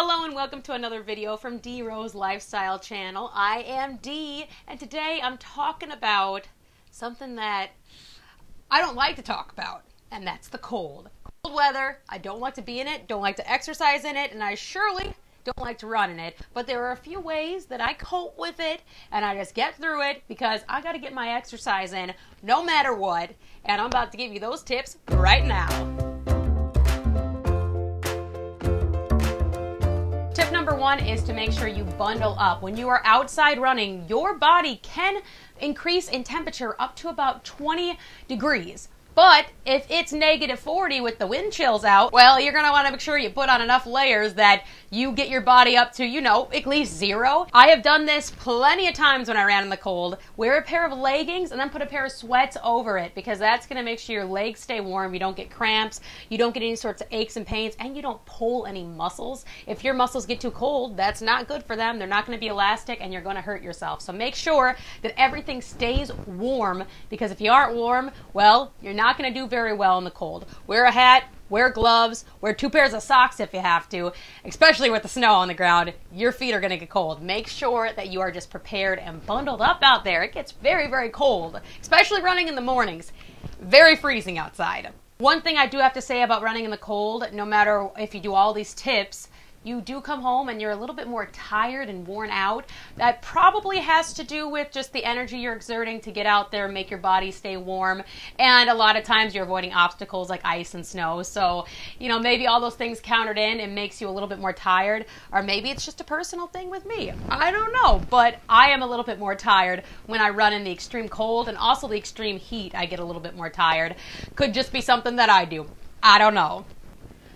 Hello and welcome to another video from D Rose Lifestyle Channel. I am Dee, and today I'm talking about something that I don't like to talk about, and that's the cold. Cold weather, I don't like to be in it, don't like to exercise in it, and I surely don't like to run in it. But there are a few ways that I cope with it, and I just get through it because I got to get my exercise in no matter what, and I'm about to give you those tips right now. Tip number one is to make sure you bundle up. When you are outside running, your body can increase in temperature up to about 20 degrees. But if it's -40 with the wind chills out, well, you're going to want to make sure you put on enough layers that you get your body up to, at least 0. I have done this plenty of times when I ran in the cold. Wear a pair of leggings and then put a pair of sweats over it because that's going to make sure your legs stay warm. You don't get cramps, you don't get any sorts of aches and pains, and you don't pull any muscles. If your muscles get too cold, that's not good for them. They're not going to be elastic and you're going to hurt yourself. So make sure that everything stays warm because if you aren't warm, well, you're not going to do very well in the cold. Wear a hat, wear gloves, wear 2 pairs of socks if you have to, especially with the snow on the ground. Your feet are going to get cold. Make sure that you are just prepared and bundled up out there. It gets very, very cold, especially running in the mornings. Very freezing outside. One thing I do have to say about running in the cold, no matter if you do all these tips, you do come home and you're a little bit more tired and worn out. That probably has to do with just the energy you're exerting to get out there, make your body stay warm. And a lot of times you're avoiding obstacles like ice and snow. So, maybe all those things countered in and makes you a little bit more tired. Or maybe it's just a personal thing with me. I don't know. But I am a little bit more tired when I run in the extreme cold and also the extreme heat. I get a little bit more tired. Could just be something that I do. I don't know.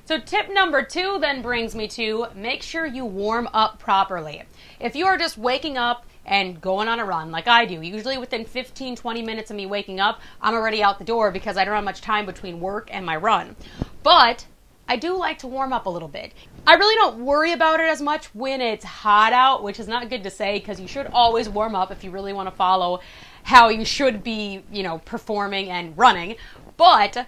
So tip number 2 then brings me to make sure you warm up properly. If you are just waking up and going on a run like I do, usually within 15-20 minutes of me waking up, I'm already out the door because I don't have much time between work and my run. But I do like to warm up a little bit. I really don't worry about it as much when it's hot out, which is not good to say because you should always warm up if you really want to follow how you should be, performing and running. But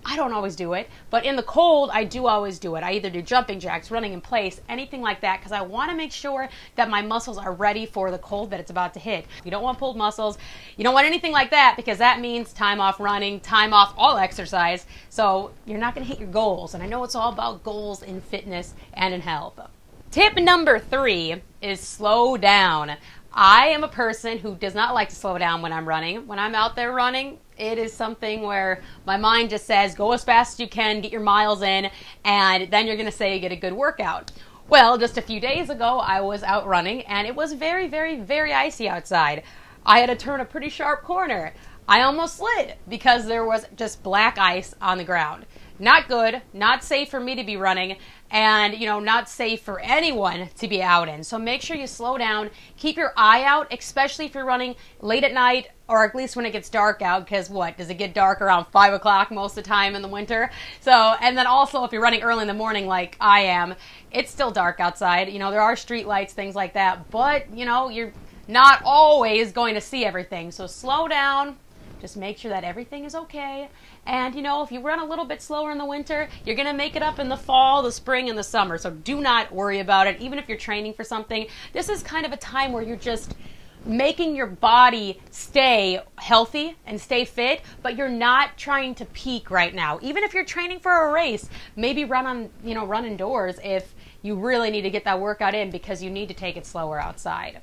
I don't always do it, but in the cold, I do always do it. I either do jumping jacks, running in place, anything like that, because I want to make sure that my muscles are ready for the cold that it's about to hit. You don't want pulled muscles. You don't want anything like that because that means time off running, time off all exercise, so you're not going to hit your goals. And I know it's all about goals in fitness and in health. Tip number 3 is slow down. I am a person who does not like to slow down when I'm running. When I'm out there running, it is something where my mind just says, go as fast as you can, get your miles in, and then you're going to say you get a good workout. Well, just a few days ago, I was out running, and it was very, very, very icy outside. I had to turn a pretty sharp corner. I almost slid because there was just black ice on the ground. Not good, not safe for me to be running, and, not safe for anyone to be out in. So make sure you slow down, keep your eye out, especially if you're running late at night, or at least when it gets dark out, because does it get dark around 5 o'clock most of the time in the winter? So, and then also if you're running early in the morning like I am, it's still dark outside. There are street lights, things like that, but, you're not always going to see everything. So slow down. Just make sure that everything is okay. And, if you run a little bit slower in the winter, you're going to make it up in the fall, the spring, and the summer. So do not worry about it. Even if you're training for something, this is kind of a time where you're just making your body stay healthy and stay fit, but you're not trying to peak right now. Even if you're training for a race, maybe run indoors if you really need to get that workout in because you need to take it slower outside.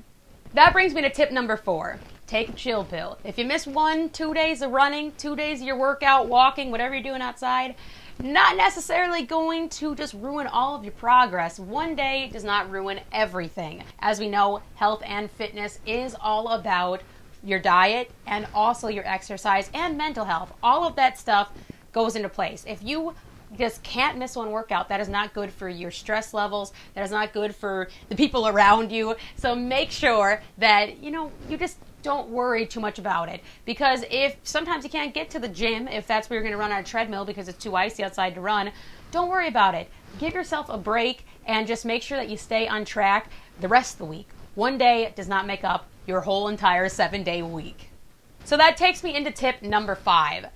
That brings me to tip number 4. Take a chill pill. If you miss 1-2 days of running, 2 days of your workout, walking, whatever you're doing outside, not necessarily going to just ruin all of your progress. One day does not ruin everything. As we know, health and fitness is all about your diet and also your exercise and mental health. All of that stuff goes into place. If you just can't miss one workout, that is not good for your stress levels. That is not good for the people around you. So make sure that, you just don't worry too much about it. Because if sometimes you can't get to the gym, if that's where you're going to run on a treadmill because it's too icy outside to run, don't worry about it. Give yourself a break and just make sure that you stay on track the rest of the week. One day does not make up your whole entire 7-day week. So that takes me into tip number 5.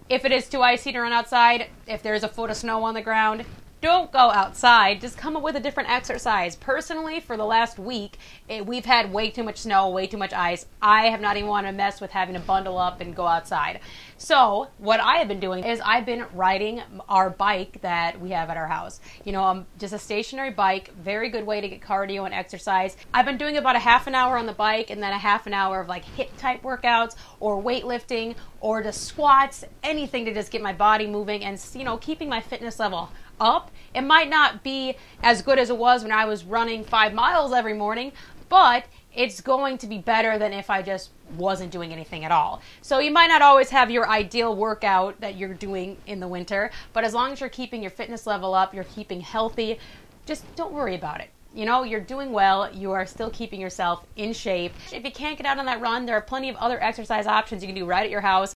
If it is too icy to run outside, if there's a foot of snow on the ground, don't go outside. Just come up with a different exercise. Personally, for the last week, we've had way too much snow, way too much ice. I have not even wanted to mess with having to bundle up and go outside. So what I have been doing is I've been riding our bike that we have at our house. You know, just a stationary bike, very good way to get cardio and exercise. I've been doing about a half an hour on the bike and then a half an hour of like HIIT type workouts or weightlifting or just squats, anything to just get my body moving and, you know, keeping my fitness level up. It might not be as good as it was when I was running 5 miles every morning, but it's going to be better than if I just wasn't doing anything at all. So you might not always have your ideal workout that you're doing in the winter, but as long as you're keeping your fitness level up, you're keeping healthy, just don't worry about it. You know, you're doing well, you are still keeping yourself in shape. If you can't get out on that run, there are plenty of other exercise options you can do right at your house.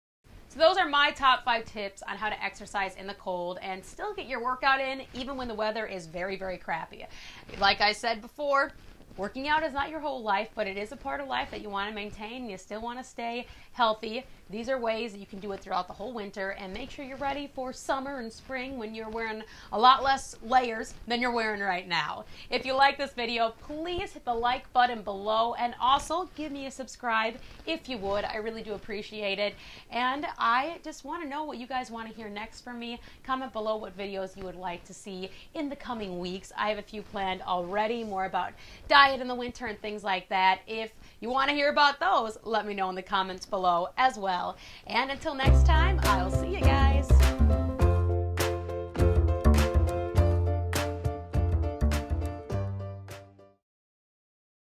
So those are my top 5 tips on how to exercise in the cold and still get your workout in even when the weather is very, very crappy. Like I said before, working out is not your whole life, but it is a part of life that you want to maintain. You still want to stay healthy. These are ways that you can do it throughout the whole winter and make sure you're ready for summer and spring when you're wearing a lot less layers than you're wearing right now. If you like this video, please hit the like button below and also give me a subscribe if you would. I really do appreciate it. And I just want to know what you guys want to hear next from me. Comment below what videos you would like to see in the coming weeks. I have a few planned already, more about diet in the winter and things like that. If you want to hear about those, let me know in the comments below as well. And until next time, I'll see you guys.